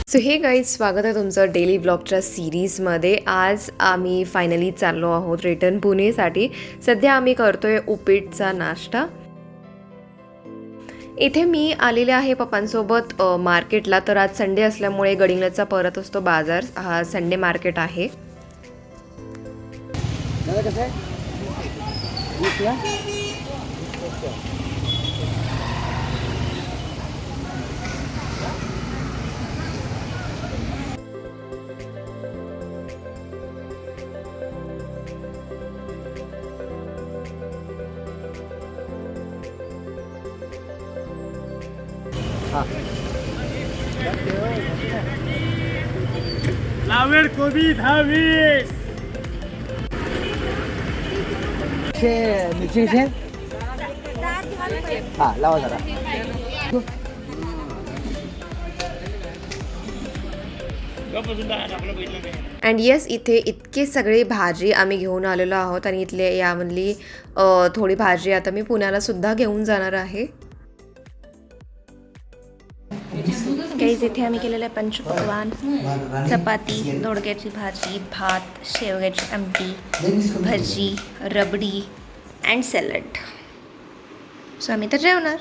So हे guys, स्वागत आहे तुमचं डेली ब्लॉगच्या सिरीजमध्ये. आज आम्ही फायनली चाललो आहोत रिटर्न पुणेसाठी. सध्या आम्ही करतोय उपीटचा नाश्ता. इथे मी आलेले आहे पप्पांसोबत मार्केटला. तर आज संडे असल्यामुळे गडिंग्लजचा परत असतो बाजार. हा संडे मार्केट आहे. फ्लावर कोबी 10-20. मिरची कशी हा लावा जरा. अँड येस, इथे इतके सगळे भाजी आम्ही घेऊन आलेलो आहोत आणि इथले यामधली थोडी भाजी आता मी पुण्याला सुद्धा घेऊन जाणार आहे. गाईज, इथे आम्ही केलेलं आहे पंचपक्वान, चपाती, दोडक्याची भाजी, भात, शेवग्याची आमटी, भजी, रबडी अँड सॅलड. सो आम्ही तर जेवणार.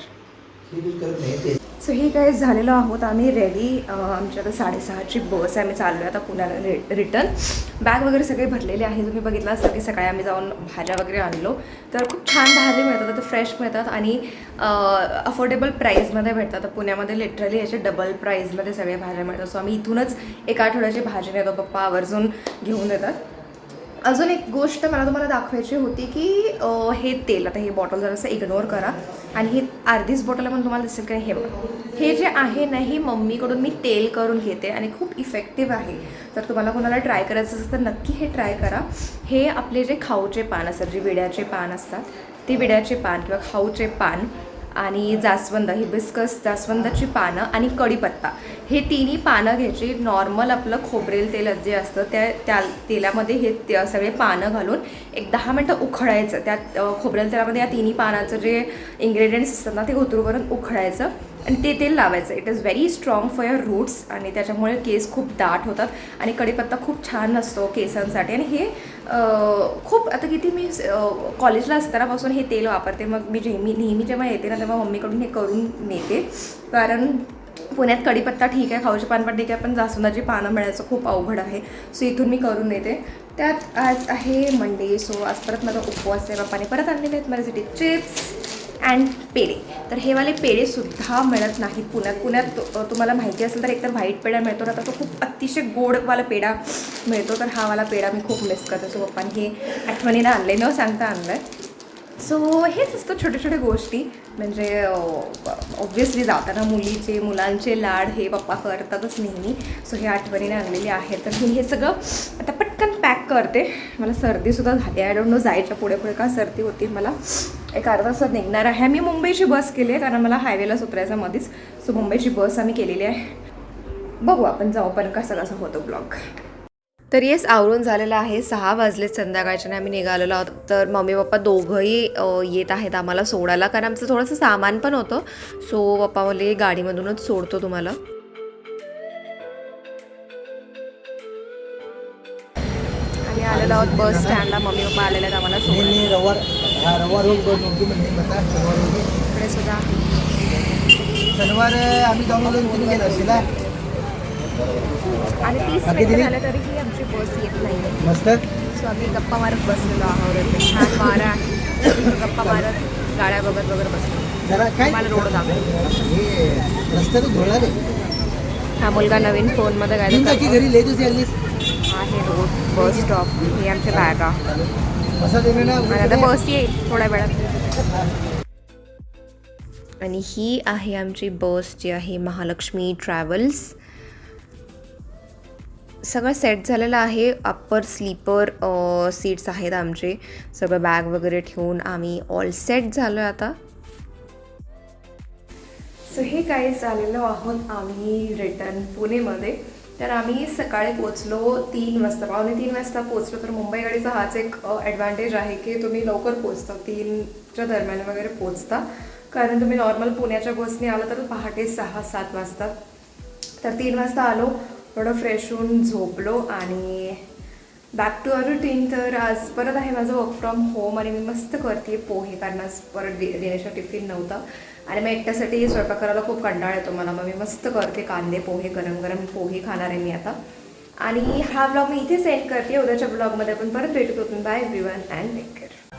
सो हे काय झालेलो आहोत आम्ही रेडी. आमच्या आता 6:30ची बस आहे. आम्ही चाललो आहे आता पुण्याला रिटर्न. बॅग वगैरे सगळे भरलेले आहे. तुम्ही बघितलं असतं की सकाळी आम्ही जाऊन भाज्या वगैरे आणलो. तर खूप छान भाज्या मिळतात, तर फ्रेश मिळतात आणि अफोर्डेबल प्राईजमध्ये भेटतात. तर पुण्यामध्ये लिटरली याचे डबल प्राईजमध्ये सगळे भाज्या मिळतात. सो आम्ही इथूनच एका आठवड्याची भाजी नेतो. पप्पा आवर्जून घेऊन येतात. अजून एक गोष्ट मला तुम्हाला दाखवायची होती की हे तेल, आता हे बॉटल जरासं इग्नोर करा आणि ही अर्धीच बॉटल पण तुम्हाला दिसेल की हे बघा, हे जे आहे ना, ही मम्मीकडून मी तेल करून घेते आणि खूप इफेक्टिव्ह आहे. तर तुम्हाला कोणाला ट्राय करायचं असेल तर नक्की हे ट्राय करा. हे आपले जे खाऊचे पान असतात, जे विड्याचे पान असतात, ते विड्याचे पान किंवा खाऊचे पान आणि जास्वंद, हिबिस्कस जास्वंदाची पानं आणि कढीपत्ता, हे तिन्ही पानं घ्यायची. नॉर्मल आपलं खोबरेल तेल जे असतं त्या तेलामध्ये हे सगळे पानं घालून एक 10 मिनटं उखळायचं. त्यात खोबरेल तेलामध्ये या तिन्ही पानाचं जे इंग्रेडियंट्स असतात ना, ते उतरूपर्यंत उखळायचं आणि ते तेल लावायचं. It is very strong for your roots आणि त्याच्यामुळे केस खूप दाट होतात. आणि कढीपत्ता खूप छान असतो केसांसाठी. आणि हे खूप, आता किती मी कॉलेजला असतानापासून हे तेल वापरते. मग मी नेहमी जेव्हा येते ना, तेव्हा मम्मीकडून हे करून नेते. कारण पुण्यात कढीपत्ता ठीक आहे, खाऊचे पान पण ठीक आहे, पण जास्वंदाची पानं मिळायचं खूप अवघड आहे. सो इथून मी करून नेते. त्यात आज आहे मंडे. सो आज परत माझा उपवास आहे. बाप्पाने परत आणलेले आहेत माझ्यासाठी चिप्स अँड पेढे. तर हे वाले पेढेसुद्धा मिळत नाहीत पुण्यात. तुम्हाला माहिती असेल तर एकतर व्हाईट पेढा मिळतो ना, तर तो खूप अतिशय गोडवाला पेढा मिळतो. तर हा वाला पेढा मी खूप मिस करते. सो पप्पाने हे आठवणीनं आणले, न सांगता आणलं आहे. सो हेच असतं छोट्या छोट्या गोष्टी. म्हणजे ऑब्व्हियसली जाताना मुलांचे लाड हे पप्पा करतातच नेहमी. सो हे आठवणीने आणलेले आहेत. तर मी हे सगळं आता पटकन पॅक करते. मला सर्दीसुद्धा झाली. आय डोंट नो जायच्या पुढे का सर्दी होती. मला एक अर्धा तासात निघणार आहे. मी मुंबईची बस केली आहे कारण मला हायवेलाच उतरायचं मध्येच. सो मुंबईची बस आम्ही केलेली आहे. बघू आपण जाऊ पण कसं होतो ब्लॉग. तर येस, आवरून झालेलं आहे. 6 वाजले संध्याकाळच्या आम्ही निघालेलो आहोत. तर मम्मी पप्पा दोघंही येत आहेत आम्हाला सोडायला, कारण आमचं थोडंसं सामान पण होतं. सो पप्पा बोलले गाडीमधूनच सोडतो तुम्हाला. आम्ही आलेलो आहोत बस स्टँडला. मम्मी पप्पा आलेले आहेत आम्हाला सोडायला. इकडे सुद्धा शनिवार आम्ही जाऊन गेलो असेल आणि 30 मिनिटं झाले तरीही आमची बस येत नाही. मस्त. सो आम्ही गप्पा मारत बसलेलो आहोत. छान वारा आहे. गप्पा मारत गाड्या बघत बसलो. जरा काय मला रोड दाखवतो. रस्त्यात धोळा रे. हा मुलगा नवीन फोनमध्ये गाडी घरी लेट झाली आहे. रोड बस स्टॉप, हे आमच्या बॅगा. असं आता बस येईल थोड्या वेळात. आणि ही आहे आमची बस, जी आहे महालक्ष्मी ट्रॅव्हल्स. सगळं सेट झालेलं आहे. अप्पर स्लीपर सीट्स आहेत आमचे. सगळं बॅग वगैरे ठेवून आम्ही ऑल सेट झालो आहे आता. सो हे काय झालेलो आहोत आम्ही रिटर्न पुणेमध्ये. तर आम्ही सकाळी पोचलो 3 वाजता, 2:45 वाजता पोचलो. तर मुंबई गाडीचा हाच एक ॲडव्हान्टेज आहे की तुम्ही लवकर पोचता, 3च्या दरम्यान वगैरे पोचता. कारण तुम्ही नॉर्मल पुण्याच्या बसने आलं तर पहाटे 6-7 वाजता. तर 3 वाजता आलो, थोडं फ्रेश होऊन झोपलो आणि बॅक टू अवर रुटीन. तर आज परत आहे माझं वर्क फ्रॉम होम आणि मी मस्त करते पोहे, कारण आज परत दिनेशचा टिफिन नव्हता आणि मग एकट्यासाठी स्वयंपाक करायला खूप कंटाळा येतो मला. मग मी मस्त करते कांदे पोहे, गरम गरम पोहे खाणार आहे मी आता. आणि हा ब्लॉग मी इथे सेंड करते. उद्याच्या ब्लॉगमध्ये आपण परत भेटत होतो. Bye everyone and take care.